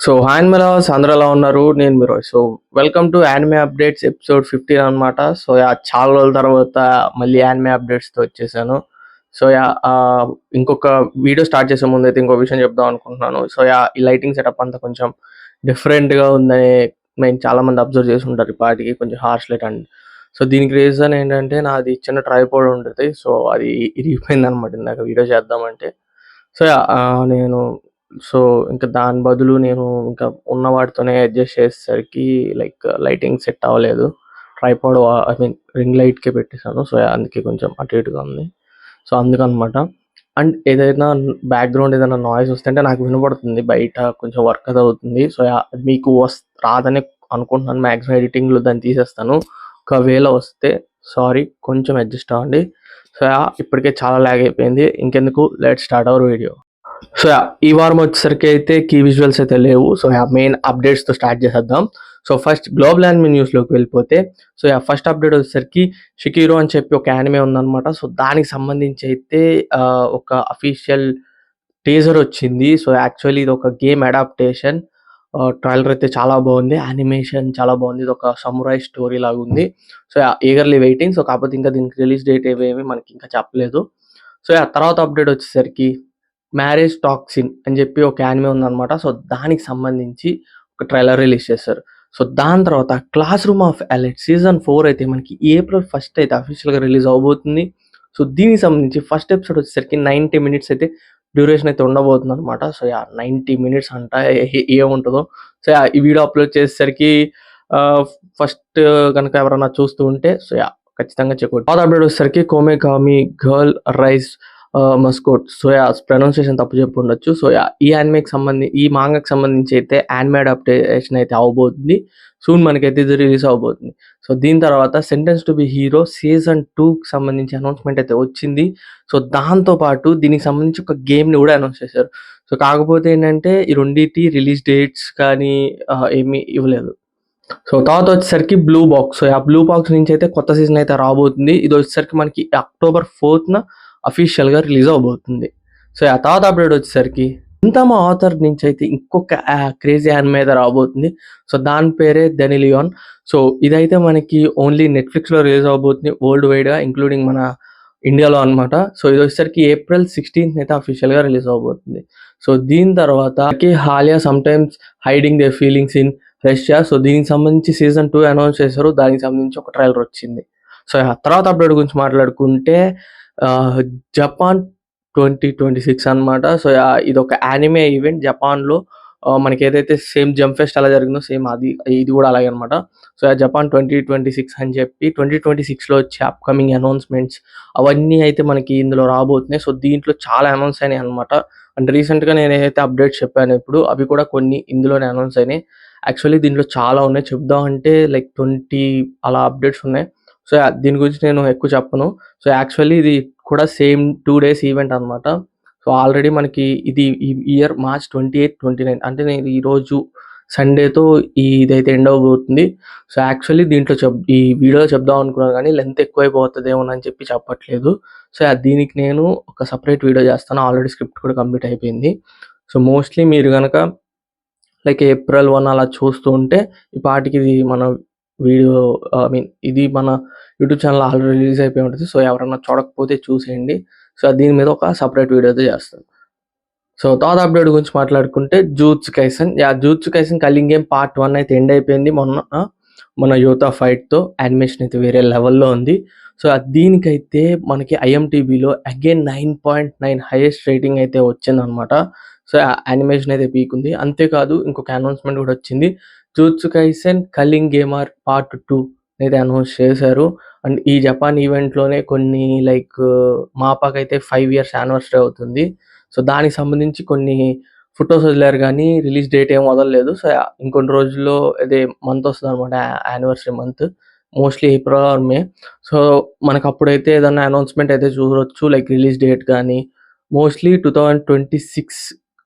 So hi మెలాస్ అందరూ ఎలా ఉన్నారు? నేను మీ రోయ్. So welcome to anime updates episode 15 అనమాట. సో చాలా రోజుల తర్వాత మళ్ళీ యానిమే అప్డేట్స్తో వచ్చేసాను. సో ఇంకొక వీడియో స్టార్ట్ చేసే ముందు అయితే ఇంకో విషయం చెప్దాం అనుకుంటున్నాను. సో ఈ లైటింగ్ సెటప్ అంతా కొంచెం డిఫరెంట్గా ఉందని నేను చాలా మంది అబ్జర్వ్ చేసి ఉంటారు. ఈ పాటికి కొంచెం హార్ష్ లైట్ అండ్ సో దీనికి రీజన్ ఏంటంటే నాది చిన్న ట్రైపోడ్ ఉంటుంది. సో అది ఇరిగిపోయింది అనమాట ఇందాక వీడియో చేద్దామంటే. సో నేను సో ఇంకా దాని బదులు నేను ఇంకా ఉన్న వాటితోనే అడ్జస్ట్ చేసేసరికి లైటింగ్ సెట్ అవ్వలేదు. ట్రైపాడ్ ఐ మీన్ రింగ్ లైట్కే పెట్టేశాను. సో అందుకే కొంచెం అటు ఇటుగా ఉంది. సో అందుకనమాట. అండ్ ఏదైనా బ్యాక్గ్రౌండ్ ఏదైనా నాయిస్ వస్తుంటే నాకు వినపడుతుంది. బయట కొంచెం వర్క్ అది అవుతుంది. సో మీకు రాదని అనుకుంటున్నాను. మ్యాక్సిమం ఎడిటింగ్లో దాన్ని తీసేస్తాను. ఒకవేళ వస్తే సారీ, కొంచెం అడ్జస్ట్ అవ్వండి. సో ఇప్పటికే చాలా లాగ్ అయిపోయింది. ఇంకెందుకు, let start our video. So ఈ వారం వచ్చేసరికి అయితే కీ విజువల్స్ అయితే లేవు. సో మెయిన్ అప్డేట్స్తో స్టార్ట్ చేసేద్దాం. సో ఫస్ట్ గ్లోబల్ యానిమే న్యూస్లోకి వెళ్ళిపోతే, సో ఫస్ట్ అప్డేట్ వచ్చేసరికి షికిరో అని చెప్పి ఒక యానిమే ఉందన్నమాట. సో దానికి సంబంధించి అయితే ఒక అఫీషియల్ టీజర్ వచ్చింది. సో యాక్చువల్లీ ఇది ఒక గేమ్ అడాప్టేషన్. ట్రైలర్ అయితే చాలా బాగుంది, యానిమేషన్ చాలా బాగుంది. ఇది ఒక సమురాయ్ స్టోరీ లాగా ఉంది. So eagerly waiting. సో కాకపోతే ఇంకా దీనికి రిలీజ్ డేట్ ఏమేమి మనకి ఇంకా చెప్పలేదు. సో తర్వాత అప్డేట్ వచ్చేసరికి మ్యారేజ్ టాక్సిన్ అని చెప్పి ఒక యానిమే ఉందన్నమాట. సో దానికి సంబంధించి ఒక ట్రైలర్ రిలీజ్ చేశారు. సో దాని తర్వాత class room of elite season 4 అయితే మనకి April 1 అయితే అఫీషియల్గా రిలీజ్ అవబోతుంది. సో దీనికి సంబంధించి ఫస్ట్ ఎపిసోడ్ వచ్చేసరికి 90 minutes అయితే డ్యూరేషన్ అయితే ఉండబోతుంది అనమాట. సో 90 minutes అంట, ఏముంటుందో. సో ఈ వీడియో అప్లోడ్ చేసేసరికి ఫస్ట్ కనుక ఎవరైనా చూస్తూ ఉంటే సో ఖచ్చితంగా చెక్అవుట్. తర్వాత అప్డేట్ వచ్చేసరికి కోమేకామి గర్ల్ రైస్ మస్కోట్. సో ప్రొనౌన్సియేషన్ తప్పు చెప్పి ఉండొచ్చు. సో ఈ మాంగాకి సంబంధించి అయితే యానిమే అడాప్టేషన్ అయితే అవబోతుంది. సూన్ మనకైతే ఇది రిలీజ్ అవబోతుంది. సో దీని తర్వాత sentence to be hero season 2కి సంబంధించి అనౌన్స్మెంట్ అయితే వచ్చింది. సో దాంతోపాటు దీనికి సంబంధించి ఒక గేమ్ని కూడా అనౌన్స్ చేశారు. సో కాకపోతే ఏంటంటే ఈ రెండింటి రిలీజ్ డేట్స్ కానీ ఏమీ ఇవ్వలేదు. సో తర్వాత వచ్చేసరికి blue box. So blue box నుంచి అయితే కొత్త సీజన్ అయితే రాబోతుంది. ఇది వచ్చేసరికి మనకి October 4th అఫీషియల్గా రిలీజ్ అవబోతుంది. సో తర్వాత అప్డేట్ వచ్చేసరికి ఇంతమ ఆథర్ నుంచి అయితే ఇంకొక క్రేజీ యానిమే అయితే రాబోతుంది. సో దాని పేరే డెనిలియాన్. సో ఇదైతే మనకి ఓన్లీ నెట్ఫ్లిక్స్లో రిలీజ్ అవబోతుంది వరల్డ్ వైడ్గా, ఇంక్లూడింగ్ మన ఇండియాలో అనమాట. సో ఇది వచ్చేసరికి April 16th అయితే అఫీషియల్గా రిలీజ్ అవబోతుంది. సో దీని తర్వాత హాలియా sometimes hiding the feelings in Russia. So దీనికి సంబంధించి సీజన్ 2 అనౌన్స్ చేశారు. దానికి సంబంధించి ఒక ట్రైలర్ వచ్చింది. సో తర్వాత అప్డేట్ గురించి మాట్లాడుకుంటే జపాన్ 2026 అనమాట. సో ఇది ఒక యానిమే ఈవెంట్ జపాన్లో. మనకి ఏదైతే సేమ్ జంప్ ఫెస్ట్ అలా జరిగిందో సేమ్ ఇది కూడా అలాగే అనమాట. సో జపాన్ 2026 అని చెప్పి 2026లో వచ్చే అప్కమింగ్ అనౌన్స్మెంట్స్ అవన్నీ అయితే మనకి ఇందులో రాబోతున్నాయి. సో దీంట్లో చాలా అనౌన్స్ అయినాయి అనమాట. అండ్ రీసెంట్గా నేను ఏదైతే అప్డేట్స్ చెప్పాను ఇప్పుడు అవి కూడా కొన్ని ఇందులోనే అనౌన్స్ అయినాయి. యాక్చువల్లీ దీంట్లో చాలా ఉన్నాయి, చెప్దాం అంటే 20 అలా అప్డేట్స్ ఉన్నాయి. సో దీని గురించి నేను ఎక్కువ చెప్పను. సో యాక్చువల్లీ ఇది కూడా సేమ్ 2 days ఈవెంట్ అనమాట. సో ఆల్రెడీ మనకి ఇది ఈ ఇయర్ March 28, 29 అంటే నేను ఈరోజు సండేతో ఇదైతే ఎండ్ అవబోతుంది. సో యాక్చువల్లీ దీంట్లో ఈ వీడియోలో చెప్దాం అనుకున్నాను కానీ లెంత్ ఎక్కువైపోతుందేమో అని చెప్పి చెప్పట్లేదు. సో దీనికి నేను ఒక సపరేట్ వీడియో చేస్తాను. ఆల్రెడీ స్క్రిప్ట్ కూడా కంప్లీట్ అయిపోయింది. సో మోస్ట్లీ మీరు కనుక April 1 అలా చూస్తూ ఉంటే ఈ పాటికి ఇది మన వీడియో ఐ మీన్ ఇది మన యూట్యూబ్ ఛానల్ ఆల్రెడీ రిలీజ్ అయిపోయి ఉంటుంది. సో ఎవరైనా చూడకపోతే చూసేయండి. సో దీని మీద ఒక సపరేట్ వీడియో అయితే చేస్తాను. సో తర్వాత అప్డేట్ గురించి మాట్లాడుకుంటే Jujutsu Kaisen. Jujutsu Kaisen culling game part 1 అయితే ఎండ్ అయిపోయింది మన యోతా ఫైట్తో. యానిమేషన్ అయితే వేరే లెవెల్లో ఉంది. సో దీనికైతే మనకి IMDbలో అగైన్ 9.9 హైయెస్ట్ రేటింగ్ అయితే వచ్చిందనమాట. సో యానిమేషన్ అయితే పీక్ ఉంది. అంతేకాదు ఇంకొక అనౌన్స్మెంట్ కూడా వచ్చింది. జూట్సు కైసెన్ కల్లింగ్ గేమర్ పార్ట్ 2 అయితే అనౌన్స్ చేశారు. అండ్ ఈ జపాన్ ఈవెంట్లోనే కొన్ని మాపాకైతే 5 years యానివర్సరీ అవుతుంది. సో దానికి సంబంధించి కొన్ని ఫొటోస్ వదిలేరు కానీ రిలీజ్ డేట్ ఏం వదలలేదు. సో ఇంకొన్ని రోజుల్లో అదే మంత్ వస్తుంది అనమాట, anniversary month, mostly April or May. So మనకు అప్పుడైతే ఏదన్నా అనౌన్స్మెంట్ అయితే చూడవచ్చు, రిలీజ్ డేట్ కానీ మోస్ట్లీ 2026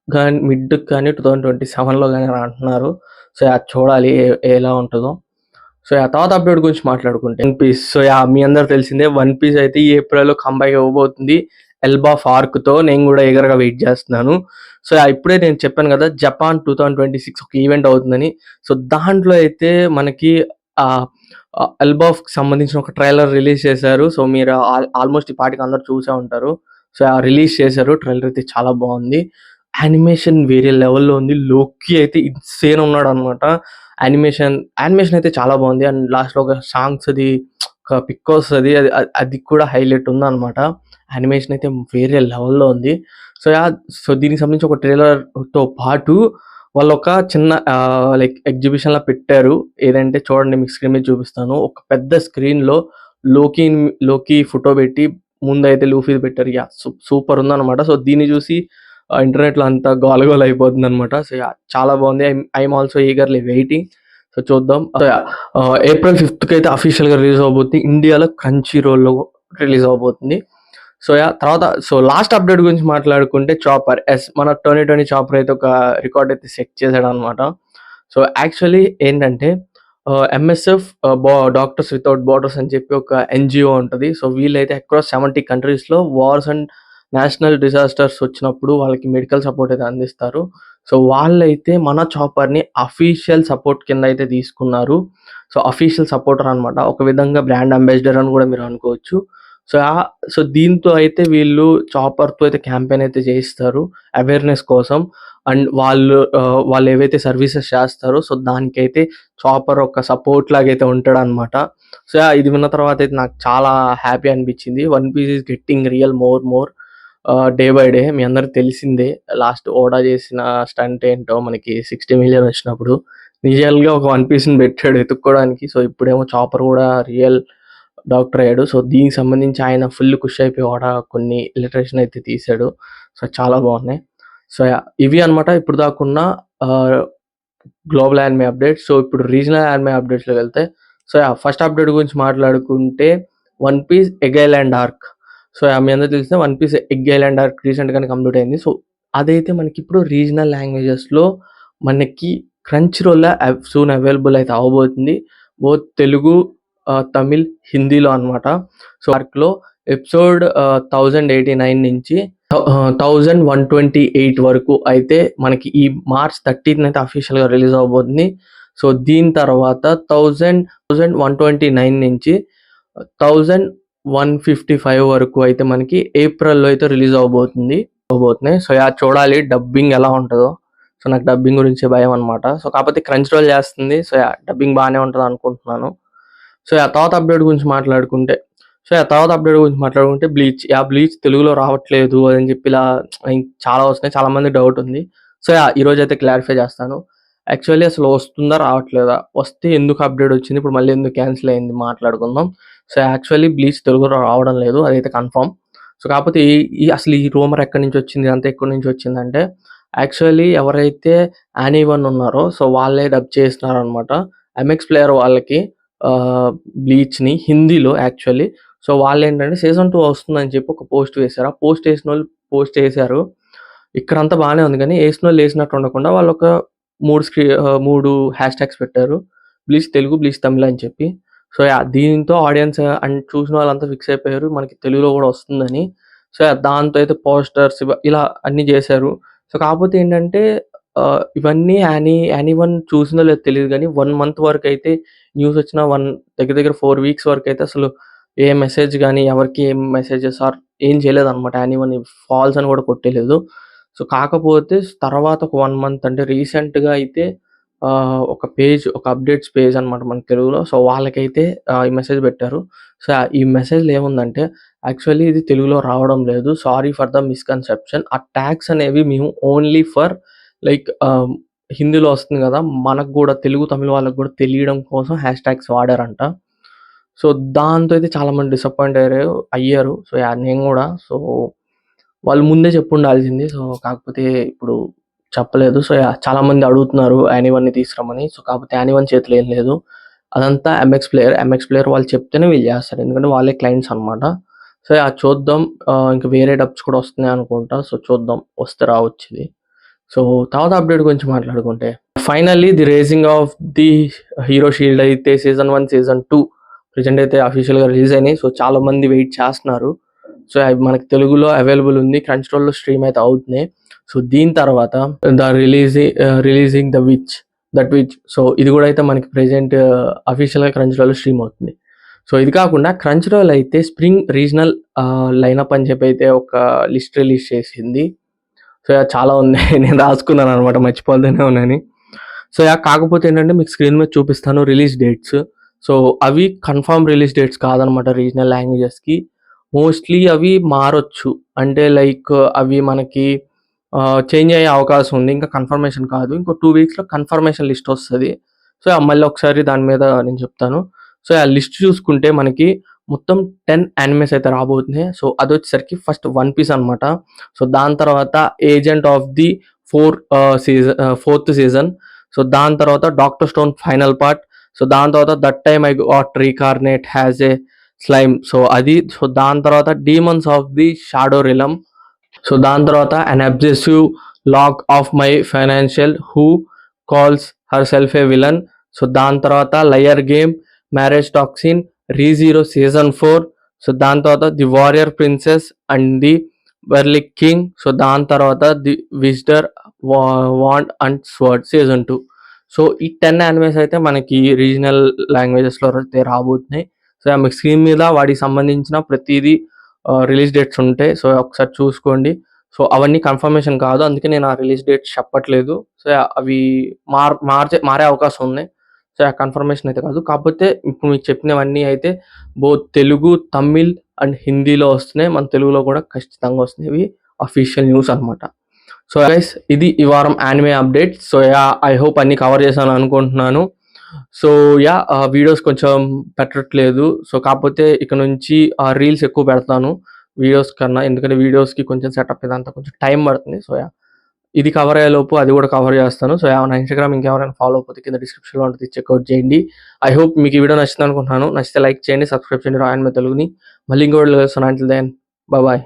కానీ మిడ్ కానీ 2027లో కానీ అంటున్నారు. సో అది చూడాలి ఎలా ఉంటుందో. సో తర్వాత అప్డేట్ గురించి మాట్లాడుకుంటే వన్ పీస్. సో మీ అందరూ తెలిసిందే వన్ పీస్ అయితే ఈ ఏప్రిల్లో కంబ్యాక్ ఇవ్వబోతుంది. ఎల్బా ఫార్క్తో నేను కూడా ఎగరగా వెయిట్ చేస్తున్నాను. సో ఇప్పుడే నేను చెప్పాను కదా, జపాన్ 2026 ఒక ఈవెంట్ అవుతుందని. సో దాంట్లో అయితే మనకి ఎల్బాఫ్కి సంబంధించిన ఒక ట్రైలర్ రిలీజ్ చేశారు. సో మీరు ఆల్మోస్ట్ ఈ పాటికి అందరు చూసే ఉంటారు. సో రిలీజ్ చేశారు. ట్రైలర్ అయితే చాలా బాగుంది. యానిమేషన్ వేరే లెవెల్లో ఉంది. లోకి అయితే ఇన్సేన్ ఉన్నాడు అనమాట. యానిమేషన్ అయితే చాలా బాగుంది. అండ్ లాస్ట్లో ఒక సాంగ్స్ అది ఒక పిక్ వస్తుంది, అది కూడా హైలైట్ ఉందన్నమాట. యానిమేషన్ అయితే వేరే లెవెల్లో ఉంది. సో దీనికి సంబంధించి ఒక ట్రైలర్తో పాటు వాళ్ళు ఒక చిన్న లైక్ ఎగ్జిబిషన్లా పెట్టారు. ఏదంటే చూడండి, మీకు స్క్రీన్ మీద చూపిస్తాను. ఒక పెద్ద స్క్రీన్లో లోకి ఫోటో పెట్టి ముందైతే లూఫీ పెట్టారు. సూపర్ ఉందన్నమాట. సో దీన్ని చూసి ఇంటర్నెట్లో అంతా గోలగోల అయిపోతుంది అనమాట. సో చాలా బాగుంది. I'm also eagerly waiting. So చూద్దాం. ఏప్రిల్ 5th అయితే అఫీషియల్గా రిలీజ్ అవబోతుంది. ఇండియాలో క్రంచీ రోల్లో రిలీజ్ అవబోతుంది. తర్వాత లాస్ట్ అప్డేట్ గురించి మాట్లాడుకుంటే చాపర్ మన 2020 చాపర్ అయితే ఒక రికార్డ్ అయితే సెట్ చేశాడు అనమాట. సో యాక్చువల్లీ ఏంటంటే ఎంఎస్ఎఫ్ డాక్టర్స్ వితౌట్ బార్డర్స్ అని చెప్పి ఒక ఎన్జిఓ ఉంటుంది. సో వీళ్ళైతే అక్రాస్ 70 కంట్రీస్లో వార్స్ అండ్ నేషనల్ డిజాస్టర్స్ వచ్చినప్పుడు వాళ్ళకి మెడికల్ సపోర్ట్ అయితే అందిస్తారు. సో వాళ్ళైతే మన చాపర్ని అఫీషియల్ సపోర్ట్ కింద అయితే తీసుకున్నారు. సో అఫీషియల్ సపోర్టర్ అనమాట. ఒక విధంగా బ్రాండ్ అంబాసిడర్ అని కూడా మీరు అనుకోవచ్చు. సో దీంతో అయితే వీళ్ళు చాపర్తో అయితే క్యాంపెయిన్ అయితే చేయిస్తారు అవేర్నెస్ కోసం. అండ్ వాళ్ళు ఏవైతే సర్వీసెస్ చేస్తారో సో దానికైతే చాపర్ ఒక సపోర్ట్ లాగా అయితే ఉంటాడు అనమాట. సో ఇది విన్న తర్వాత అయితే నాకు చాలా హ్యాపీ అనిపించింది. One Piece is getting real more day by day. మీ అందరికి తెలిసిందే లాస్ట్ ఓడా చేసిన స్టంట్ ఏంటో, మనకి 60 million వచ్చినప్పుడు నిజంగా ఒక వన్ పీస్ని పెట్టాడు ఎత్తుక్కోవడానికి. సో ఇప్పుడేమో చాపర్ కూడా రియల్ డాక్టర్ అయ్యాడు. సో దీనికి సంబంధించి ఆయన ఫుల్ ఖుషి అయిపోయి ఓడా కొన్ని ఇలిటరేషన్ అయితే తీశాడు. సో చాలా బాగున్నాయి. సో ఇవి అనమాట ఇప్పుడు దాకున్న గ్లోబల్ యానిమే అప్డేట్స్. సో ఇప్పుడు రీజనల్ యానిమే అప్డేట్స్లో వెళ్తే, సో ఫస్ట్ అప్డేట్ గురించి మాట్లాడుకుంటే One Piece Egg Island arc. So మీ అందరూ తెలిసిన One Piece Egg Island arc రీసెంట్గానే కంప్లీట్ అయింది. సో అదైతే మనకి ఇప్పుడు రీజనల్ లాంగ్వేజెస్లో మనకి క్రంచ్ రోల్లో సూన్ అవైలబుల్ అయితే అవ్వబోతుంది. బోత్ తెలుగు, తమిళ్, హిందీలో అనమాట. సో ఆర్క్లో ఎపిసోడ్ 1089 నుంచి 1128 వరకు అయితే మనకి ఈ March 30th అయితే అఫీషియల్గా రిలీజ్ అవబోతుంది. సో దీని తర్వాత 1129 నుంచి 1155 వరకు అయితే మనకి ఏప్రిల్లో అయితే రిలీజ్ అవబోతున్నాయి. సో చూడాలి డబ్బింగ్ ఎలా ఉంటుందో. సో నాకు డబ్బింగ్ గురించి భయం అనమాట. సో కాకపోతే క్రంచ్ రోల్ చేస్తుంది. సో డబ్బింగ్ బాగానే ఉంటుంది అనుకుంటున్నాను. సో తర్వాత అప్డేట్ గురించి మాట్లాడుకుంటే బ్లీచ్ తెలుగులో రావట్లేదు అని చెప్పి ఇలా చాలా వస్తున్నాయి. చాలా మంది డౌట్ ఉంది. సో ఈరోజు అయితే క్లారిఫై చేస్తాను. యాక్చువల్లీ అసలు వస్తుందా రావట్లేదా, వస్తే ఎందుకు అప్డేట్ వచ్చింది, ఇప్పుడు మళ్ళీ ఎందుకు క్యాన్సిల్ అయింది మాట్లాడుకుందాం. సో యాక్చువల్లీ బ్లీచ్ తెలుగులో రావడం లేదు, అదైతే కన్ఫర్మ్. సో కాకపోతే అసలు ఈ రూమర్ ఎక్కడి నుంచి వచ్చింది, అంతా ఎక్కడి నుంచి వచ్చిందంటే యాక్చువల్లీ ఎవరైతే యానీ1 ఉన్నారో సో వాళ్ళే డబ్ చేస్తున్నారు అనమాట. ఎంఎక్స్ ప్లేయర్ వాళ్ళకి బ్లీచ్ని హిందీలో యాక్చువల్లీ. సో వాళ్ళు ఏంటంటే సీజన్ 2 వస్తుందని చెప్పి ఒక పోస్ట్ వేశారు. ఆ పోస్ట్ వేసిన వాళ్ళు పోస్ట్ వేశారు, ఇక్కడంతా బాగానే ఉంది. కానీ వేసిన వాళ్ళు వేసినట్టు ఉండకుండా వాళ్ళు ఒక 3 హ్యాష్ ట్యాగ్స్ పెట్టారు, బ్లీచ్ తెలుగు, బ్లీచ్ తమిళ అని చెప్పి. సో దీంతో ఆడియన్స్ అండ్ చూసిన వాళ్ళంతా ఫిక్స్ అయిపోయారు మనకి తెలుగులో కూడా వస్తుందని. సో దాంతో అయితే పోస్టర్స్ ఇలా అన్నీ చేశారు. సో కాకపోతే ఏంటంటే ఇవన్నీ యానీ1 చూసిందో లేదో తెలియదు కానీ 1 month వరకు అయితే న్యూస్ వచ్చిన దగ్గర 4 weeks వరకు అయితే అసలు ఏ మెసేజ్ కానీ ఎవరికి ఏం మెసేజెస్ ఏం చేయలేదన్నమాట. యానీ1 ఫాల్స్ అని కూడా కొట్టేయలేదు. సో కాకపోతే తర్వాత ఒక 1 month అంటే రీసెంట్గా అయితే ఒక అప్డేట్స్ పేజ్ అనమాట మన తెలుగులో. సో వాళ్ళకైతే ఈ మెసేజ్ పెట్టారు. సో ఈ మెసేజ్లో ఏముందంటే యాక్చువల్లీ ఇది తెలుగులో రావడం లేదు, సారీ ఫర్ ద మిస్కన్సెప్షన్. ఆ ట్యాగ్స్ అనేవి మేము ఓన్లీ ఫర్ లైక్ హిందీలో వస్తుంది కదా, మనకు కూడా తెలుగు, తమిళ వాళ్ళకి కూడా తెలియడం కోసం హ్యాష్ ట్యాగ్స్ వాడారంట. సో దాంతో అయితే చాలామంది డిసప్పాయింట్ అయ్యారు. సో నేను కూడా. సో వాళ్ళు ముందే చెప్పుండాల్సింది. సో కాకపోతే ఇప్పుడు చెప్పలేదు. సో చాలామంది అడుగుతున్నారు యానీ1ని తీసుకురమ్మని. సో కాకపోతే యానీ1 చేతిలో ఏం లేదు, అదంతా ఎంఎక్స్ ప్లేయర్ వాళ్ళు చెప్తేనే వీళ్ళు చేస్తారు, ఎందుకంటే వాళ్ళే క్లయింట్స్ అనమాట. సో చూద్దాం. ఇంకా వేరే డబ్స్ కూడా వస్తున్నాయి అనుకుంటా. సో చూద్దాం, వస్తే రావచ్చు ఇది. సో తర్వాత అప్డేట్ గురించి మాట్లాడుకుంటే finally the rising of the hero shield అయితే సీజన్ 1, సీజన్ 2 ప్రెజెంట్ అయితే అఫీషియల్గా రిలీజ్ అయినాయి. సో చాలా మంది వెయిట్ చేస్తున్నారు. సో అవి మనకి తెలుగులో అవైలబుల్ ఉంది. క్రంచ్ రోల్లో స్ట్రీమ్ అయితే అవుతున్నాయి. సో దీని తర్వాత రిలీజింగ్ దట్ విచ్ సో ఇది కూడా అయితే మనకి ప్రెజెంట్ అఫీషియల్గా క్రంచ్ రోల్లో స్ట్రీమ్ అవుతుంది. సో ఇది కాకుండా క్రంచ్ రోల్ అయితే స్ప్రింగ్ రీజనల్ లైనప్ అని చెప్పి అయితే ఒక లిస్ట్ రిలీజ్ చేసింది. సో చాలా ఉన్నాయి. నేను రాసుకున్నాను అనమాట, మర్చిపోతూనే ఉన్నాను. సో కాకపోతే ఏంటంటే మీకు స్క్రీన్ మీద చూపిస్తాను రిలీజ్ డేట్స్. సో అవి కన్ఫర్మ్ రిలీజ్ డేట్స్ కాదనమాట రీజనల్ లాంగ్వేజెస్కి. మోస్ట్లీ అవి మారొచ్చు, అంటే లైక్ అవి మనకి చేంజ్ అయ్యే అవకాశం ఉంది. ఇంకా కన్ఫర్మేషన్ కాదు. ఇంకో 2 వీక్స్లో కన్ఫర్మేషన్ లిస్ట్ వస్తుంది. సో మళ్ళీ ఒకసారి దాని మీద నేను చెప్తాను. సో ఆ లిస్ట్ చూసుకుంటే మనకి మొత్తం 10 యానిమేస్ అయితే రాబోతున్నాయి. సో అది వచ్చేసరికి ఫస్ట్ వన్ పీస్ అనమాట. సో దాని తర్వాత agent of the fourth season. So దాని తర్వాత Doctor Stone final part. So దాని తర్వాత that time I got reincarnated has a slime. So అది. సో దాని తర్వాత demons of the shadow realm. So దాని తర్వాత an obsessive log of my financial who calls her self a villain. So దాని తర్వాత liar game, marriage toxin, ReZero season 4. So దాని తర్వాత the warrior princess and the barbaric king. So దాని తర్వాత the విజ్డర్ wand and sword season 2. So ఈ 10 animes అయితే మనకి రీజనల్ లాంగ్వేజెస్లో అయితే రాబోతున్నాయి. సో మీకు స్క్రీన్ మీద వాటికి సంబంధించిన ప్రతిదీ రిలీజ్ డేట్స్ ఉంటాయి. సో ఒకసారి చూసుకోండి. సో అవన్నీ కన్ఫర్మేషన్ కాదు, అందుకే నేను ఆ రిలీజ్ డేట్స్ చెప్పట్లేదు. సో అవి మారే అవకాశం ఉన్నాయి. సో ఆ కన్ఫర్మేషన్ అయితే కాదు. కాకపోతే ఇప్పుడు మీకు చెప్పినవన్నీ అయితే బోత్ తెలుగు, తమిళ్ అండ్ హిందీలో వస్తున్నాయి. మన తెలుగులో కూడా ఖచ్చితంగా వస్తున్నాయి. ఇవి అఫీషియల్ న్యూస్ అనమాట. సో గైస్, ఇది ఈ వారం anime update. So I hope అన్ని కవర్ చేశాను అనుకుంటున్నాను. సో వీడియోస్ కొంచెం పెట్టట్లేదు. సో కాకపోతే ఇక నుంచి రీల్స్ ఎక్కువ పెడతాను వీడియోస్ కన్నా, ఎందుకంటే వీడియోస్కి కొంచెం సెటప్ ఇదంతా కొంచెం టైం పడుతుంది. సో ఇది కవర్ అయ్యేలోపు అది కూడా కవర్ చేస్తాను. సో నా ఇన్స్టాగ్రామ్ ఇంకెవరైనా ఫాలో అయిపోతే కింద డిస్క్రిప్షన్లో ఉంటుంది, చెక్అవుట్ చేయండి. ఐ హోప్ మీకు ఈ వీడియో నచ్చింది అనుకుంటున్నాను. నచ్చితే లైక్ చేయండి, సబ్స్క్రైబ్ చేయండి రాయన్ తెలుగుని. మళ్ళీ ఇంకో వీడియో కలుస్తాను. Until then bye.